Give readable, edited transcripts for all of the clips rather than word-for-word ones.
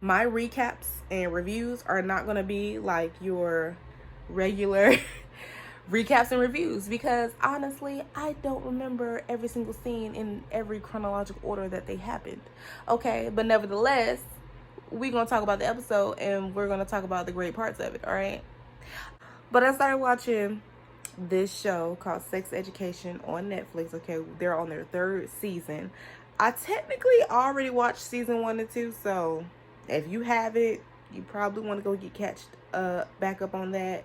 My recaps and reviews are not going to be like your regular recaps and reviews because honestly, I don't remember every single scene in every chronological order that they happened. Okay, but nevertheless, we're going to talk about the episode and we're going to talk about the great parts of it, all right? But I started watching this show called Sex Education on Netflix. Okay, they're on their third season. I technically already watched season 1 and 2, so if you have it, you probably want to go get back up on that.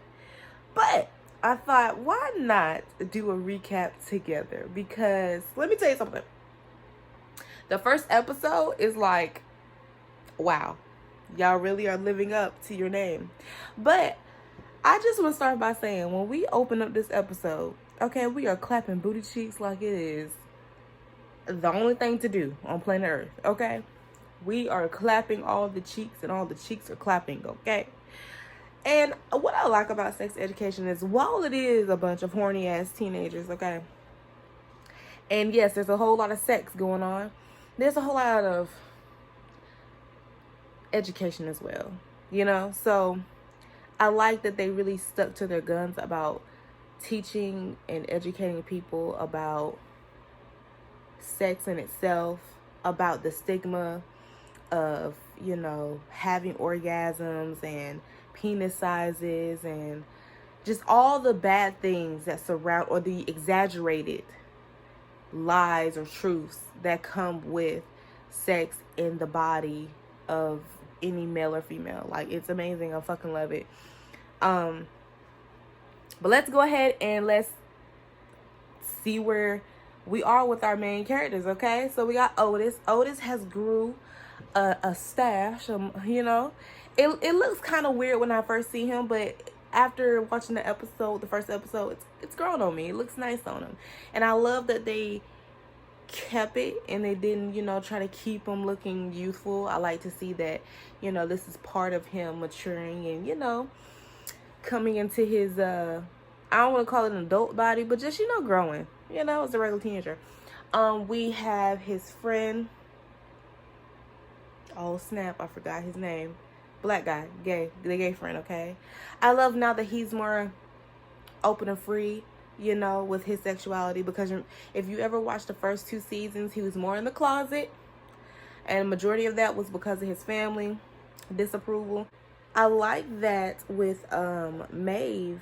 But I thought, why not do a recap together? Because let me tell you something. The first episode is like, wow, y'all really are living up to your name. But I just want to start by saying, when we open up this episode, okay, we are clapping booty cheeks like it is the only thing to do on planet Earth, okay? We are clapping all the cheeks and all the cheeks are clapping, okay? And what I like about Sex Education is, while it is a bunch of horny ass teenagers, okay? And yes, there's a whole lot of sex going on. There's a whole lot of education as well, you know? So I like that they really stuck to their guns about teaching and educating people about sex in itself, about the stigma of, you know, having orgasms and penis sizes and just all the bad things that surround, or the exaggerated lies or truths that come with sex in the body of any male or female. Like, it's amazing. I fucking love it. But let's go ahead and let's see where we are with our main characters, okay? So we got Otis. Otis has grew a stash, you know. It looks kind of weird when I first see him, but after watching the first episode, it's grown on me. It looks nice on him. And I love that they kept it and they didn't, you know, try to keep him looking youthful. I like to see that, you know, this is part of him maturing and, you know, coming into his I don't want to call it an adult body, but just, you know, growing, you know, as a regular teenager. We have his friend, oh snap, I forgot his name, black guy, the gay friend, okay? I love now that he's more open and free, you know, with his sexuality, because if you ever watched the first 2 seasons, he was more in the closet, and the majority of that was because of his family disapproval. I like that with Maeve,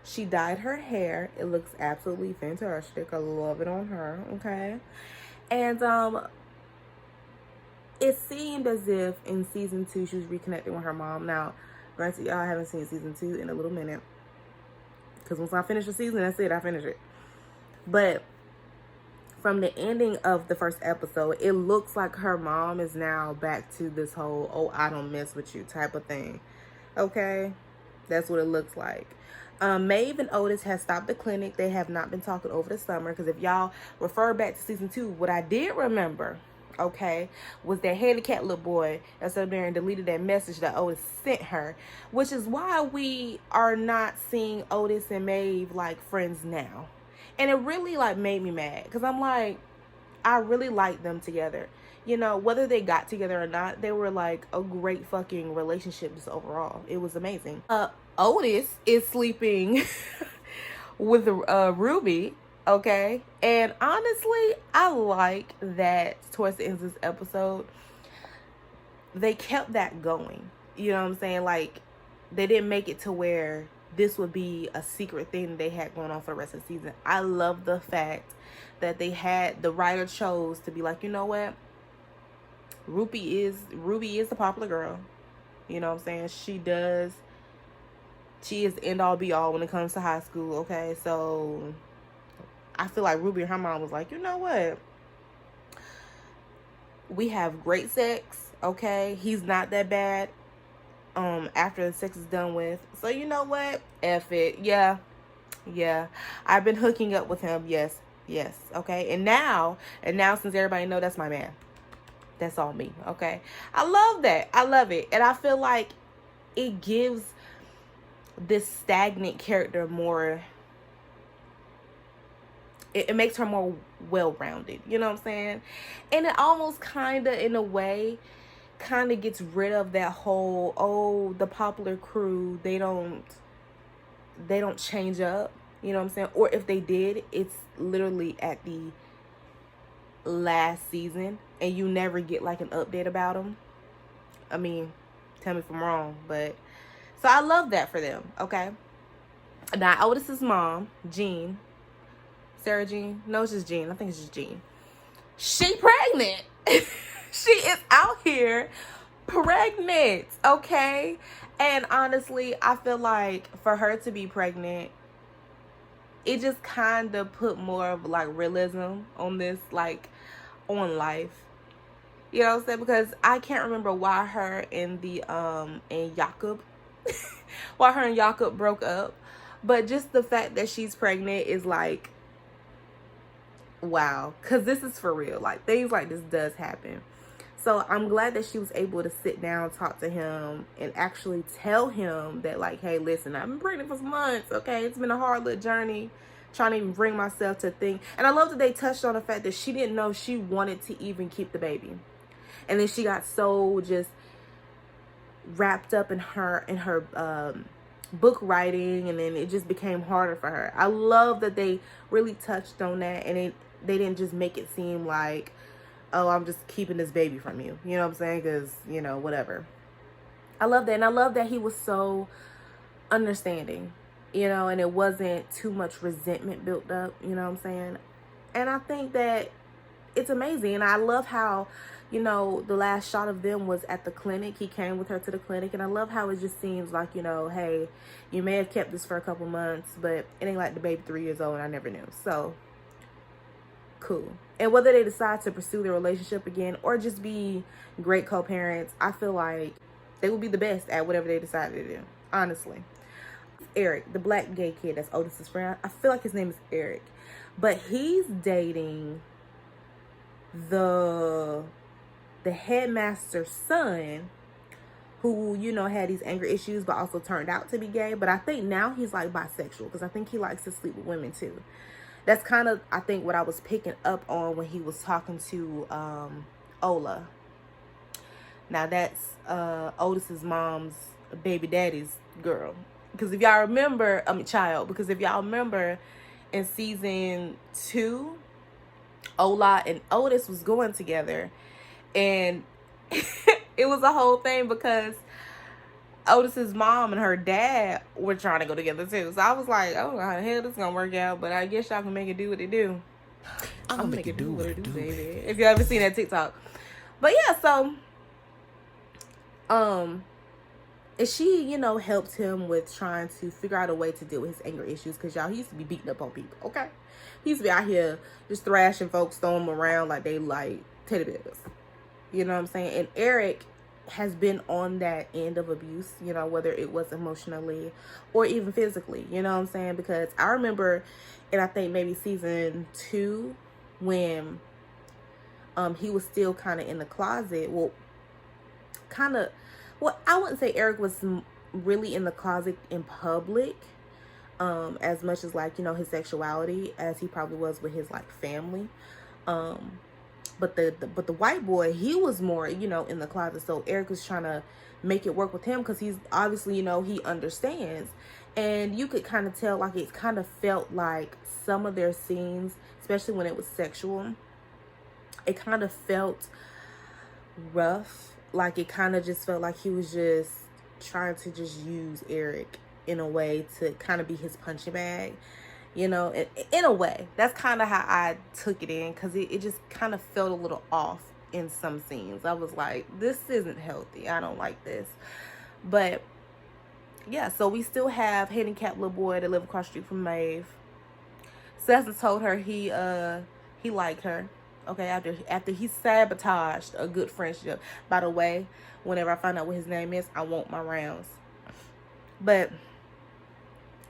she dyed her hair. It looks absolutely fantastic. I love it on her, okay? And it seemed as if in season 2 she was reconnecting with her mom. Now, granted, y'all haven't seen season 2 in a little minute, because once I finish the season, that's it, I finish it. But from the ending of the first episode, it looks like her mom is now back to this whole, oh, I don't mess with you type of thing. Okay? That's what it looks like. Maeve and Otis have stopped the clinic. They have not been talking over the summer, because if y'all refer back to season 2, what I did remember, okay, was that handicapped little boy that sat there and deleted that message that Otis sent her, which is why we are not seeing Otis and Maeve like friends now. And it really like made me mad, because I'm like, I really liked them together. You know, whether they got together or not, they were like a great fucking relationship just overall. It was amazing. Otis is sleeping with Ruby, okay? And honestly, I like that towards the end of this episode, they kept that going. You know what I'm saying? Like, they didn't make it to where this would be a secret thing they had going on for the rest of the season. I love the fact that the writer chose to be like, you know what? Ruby is the popular girl. You know what I'm saying? She is the end all be all when it comes to high school, okay? So I feel like Ruby and her mom was like, you know what? We have great sex, okay? He's not that bad after the sex is done with. So you know what? F it. Yeah. I've been hooking up with him. Yes, okay? And now since everybody know, that's my man. That's all me, okay? I love that. I love it. And I feel like it gives this stagnant character more, it makes her more well-rounded, you know what I'm saying? And it almost kind of, in a way, kind of gets rid of that whole, oh, the popular crew, they don't change up, you know what I'm saying? Or if they did, it's literally at the last season and you never get like an update about them. I mean, tell me if I'm wrong, but so I love that for them. Okay, now Otis's mom, Jean, Sarah Jean, no, it's just Jean, I think it's just Jean, she pregnant. She is out here pregnant, okay? And honestly, I feel like for her to be pregnant, it just kind of put more of like realism on this, like on life. You know what I'm saying? Because I can't remember why her and Jakob why her and Jakob broke up. But just the fact that she's pregnant is like, wow. Because this is for real. Like, things like this does happen. So I'm glad that she was able to sit down, talk to him, and actually tell him that, like, hey, listen, I've been pregnant for some months, okay? It's been a hard little journey trying to even bring myself to think. And I love that they touched on the fact that she didn't know she wanted to even keep the baby. And then she got so just wrapped up in her book writing, and then it just became harder for her. I love that they really touched on that, and they didn't just make it seem like, oh, I'm just keeping this baby from you. You know what I'm saying? Because, you know, whatever. I love that. And I love that he was so understanding, you know, and it wasn't too much resentment built up, you know what I'm saying? And I think that it's amazing. And I love how, you know, the last shot of them was at the clinic. He came with her to the clinic. And I love how it just seems like, you know, hey, you may have kept this for a couple months, but it ain't like the baby 3 years old and I never knew. So, cool. And whether they decide to pursue their relationship again or just be great co-parents, I feel like they will be the best at whatever they decide to do, honestly. Eric, the black gay kid that's Otis's friend, I feel like his name is Eric. But he's dating the headmaster's son, who, you know, had these anger issues but also turned out to be gay. But I think now he's like bisexual because I think he likes to sleep with women too. That's kind of, I think, what I was picking up on when he was talking to Ola. Now that's Otis's mom's baby daddy's girl. Because if y'all remember, child, because if y'all remember in season 2, Ola and Otis was going together, and it was a whole thing because Otis's mom and her dad were trying to go together too. So I was like, I don't know how the hell this is gonna work out, but I guess y'all can make it do what it do. I'll make it do what it do, baby. If you ever seen that TikTok. But yeah, so and she, you know, helped him with trying to figure out a way to deal with his anger issues, because y'all, he used to be beating up on people, okay? He used to be out here just thrashing folks, throwing them around like they like teddy bears. You know what I'm saying? And Eric has been on that end of abuse, you know, whether it was emotionally or even physically, you know what I'm saying? Because I remember, and I think maybe season 2, when he was still kind of in the closet. Well, I wouldn't say Eric was really in the closet in public, as much as, like, you know, his sexuality, as he probably was with his, like, family. But the white boy, he was more, you know, in the closet. So Eric was trying to make it work with him because he's obviously, you know, he understands. And you could kind of tell, like, it kind of felt like some of their scenes, especially when it was sexual, it kind of felt rough. Like, it kind of just felt like he was just trying to just use Eric in a way to kind of be his punching bag. You know, in a way, that's kind of how I took it in, because it just kind of felt a little off in some scenes. I was like, this isn't healthy. I don't like this. But yeah, so we still have handicapped little boy that live across the street from Maeve. Cesar told her he liked her. Okay, after he sabotaged a good friendship. By the way, whenever I find out what his name is, I want my rounds. But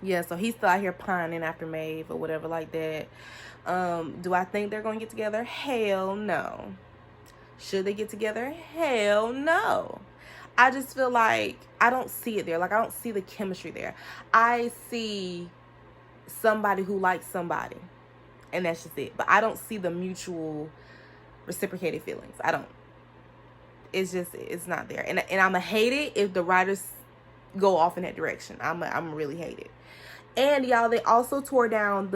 yeah, so he's still out here pining after Maeve or whatever like that. Do I think they're going to get together? Hell no. Should they get together? Hell no. I just feel like I don't see it there. Like, I don't see the chemistry there. I see somebody who likes somebody, and that's just it. But I don't see the mutual reciprocated feelings. I don't. it's not there. And I'm gonna hate it if the writers go off in that direction. I'm really hate it. And y'all, they also tore down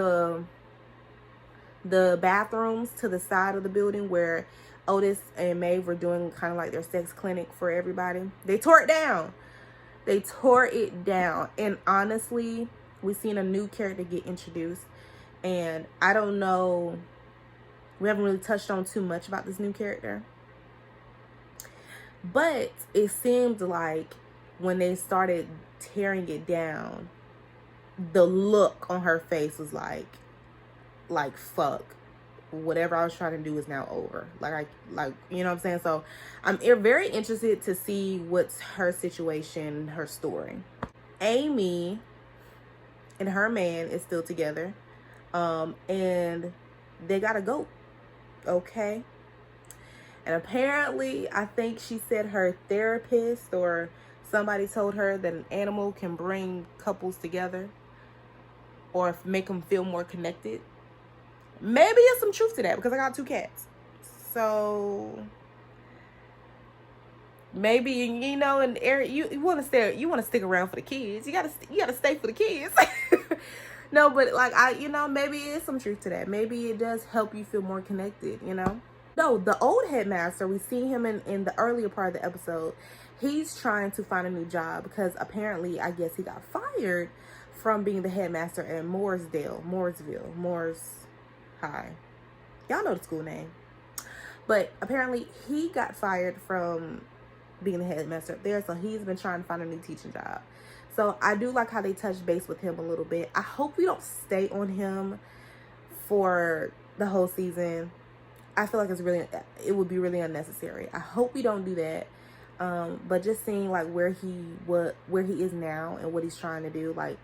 the bathrooms to the side of the building where Otis and Maeve were doing kind of like their sex clinic for everybody. They tore it down. They tore it down. And honestly, we've seen a new character get introduced. And I don't know, we haven't really touched on too much about this new character. But it seemed like when they started tearing it down, the look on her face was like fuck, whatever I was trying to do is now over. Like you know what I'm saying? So I'm very interested to see what's her situation, her story. Amy and her man is still together, and they got a goat. Okay. And apparently, I think she said her therapist or somebody told her that an animal can bring couples together or make them feel more connected. Maybe there's some truth to that because I got 2 cats. So maybe, you know, and Eric, you want to stick around for the kids. You gotta stay for the kids. No, but like maybe it's some truth to that. Maybe it does help you feel more connected, you know. No, the old headmaster, we see him in the earlier part of the episode. He's trying to find a new job because apparently, I guess he got fired from being the headmaster at Mooresville. High. Y'all know the school name. But apparently, he got fired from being the headmaster up there. So he's been trying to find a new teaching job. So I do like how they touched base with him a little bit. I hope we don't stay on him for the whole season. I feel like it would be really unnecessary. I hope we don't do that. But just seeing like where he is now and what he's trying to do, like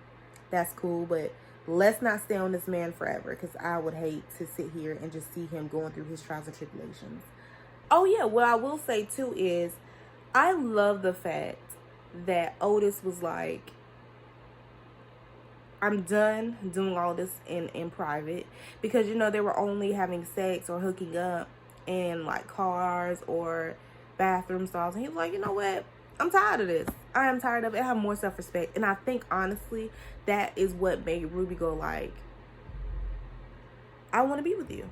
that's cool. But let's not stay on this man forever, because I would hate to sit here and just see him going through his trials and tribulations. Oh yeah, what I will say too is I love the fact that Otis was like, I'm done doing all this in private, because you know they were only having sex or hooking up in like cars or bathroom stalls, and he was like, you know what, I'm tired of this. I am tired of it. I have more self-respect. And I think honestly that is what made Ruby go like, I want to be with you,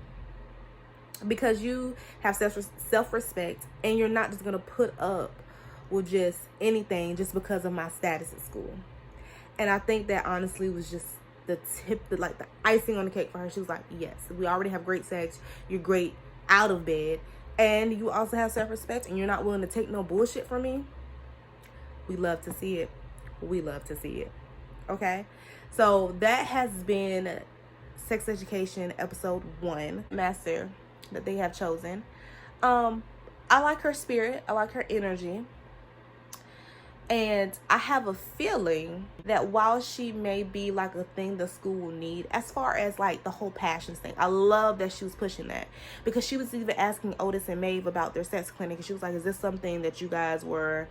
because you have self-respect and you're not just gonna put up with just anything just because of my status at school. And I think that honestly was just the icing on the cake for her. She was like, yes, we already have great sex. You're great out of bed. And you also have self-respect, and you're not willing to take no bullshit from me. We love to see it. We love to see it. Okay? So that has been Sex Education episode 1, Master, that they have chosen. I like her spirit. I like her energy. And I have a feeling that while she may be like a thing the school will need, as far as like the whole passions thing, I love that she was pushing that, because she was even asking Otis and Maeve about their sex clinic, and she was like, is this something that you guys were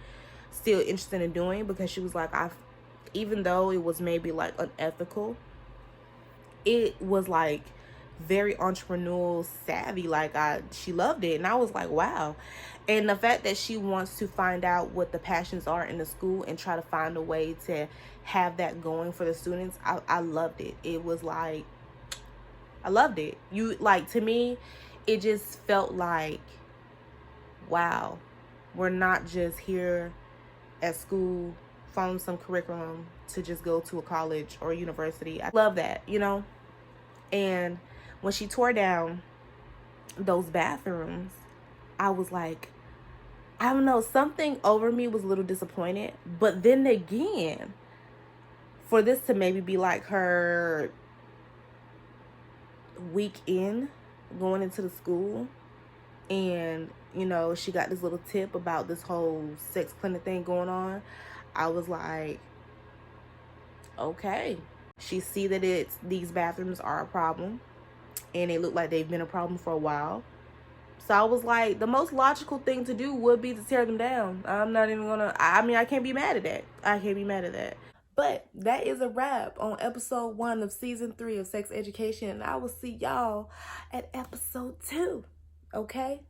still interested in doing? Because she was like, even though it was maybe like unethical, it was like very entrepreneurial savvy. Like she loved it, and I was like, wow. And the fact that she wants to find out what the passions are in the school and try to find a way to have that going for the students, I loved it. It was like, I loved it. To me, it just felt like, wow, we're not just here at school following some curriculum to just go to a college or a university. I love that, you know? And when she tore down those bathrooms, I was like, I don't know, something over me was a little disappointed. But then again, for this to maybe be like her weekend going into the school, and you know, she got this little tip about this whole sex clinic thing going on, I was like, okay. She see that these bathrooms are a problem, and they look like they've been a problem for a while. So I was like, the most logical thing to do would be to tear them down. I'm not even gonna, I can't be mad at that. I can't be mad at that. But that is a wrap on episode 1 of season 3 of Sex Education. And I will see y'all at episode 2. Okay?